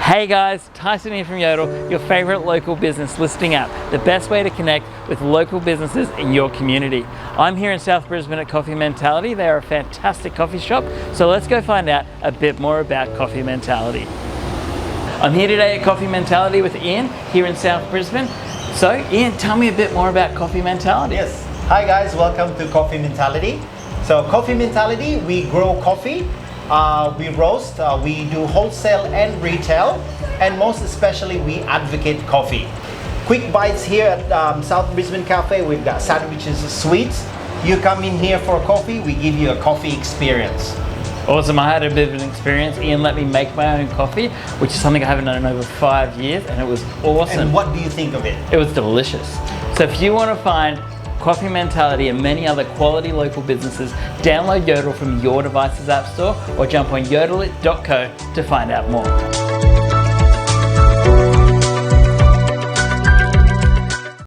Hey guys, Tyson here from Yodel, your favorite local business listing app, the best way to connect with local businesses in your community. I'm here in South Brisbane at Coffee Mentality. They are a fantastic coffee shop, so let's go find out a bit more about Coffee Mentality. I'm here today at Coffee Mentality with Ian here in South Brisbane. So Ian, tell me a bit more about Coffee Mentality. Yes, hi guys, welcome to Coffee Mentality. So Coffee Mentality, we grow coffee. We roast, we do wholesale and retail, and most especially we advocate coffee. Quick bites here at South Brisbane Cafe. We've got sandwiches, sweets. You come in here for coffee, we give you a coffee experience. Awesome, I had a bit of an experience. Ian let me make my own coffee, which is something I haven't done in over 5 years, and it was awesome. And what do you think of it? It was delicious. So if you want to find Coffee Mentality and many other quality local businesses, download Yodel from your device's app store or jump on yodel.co to find out more.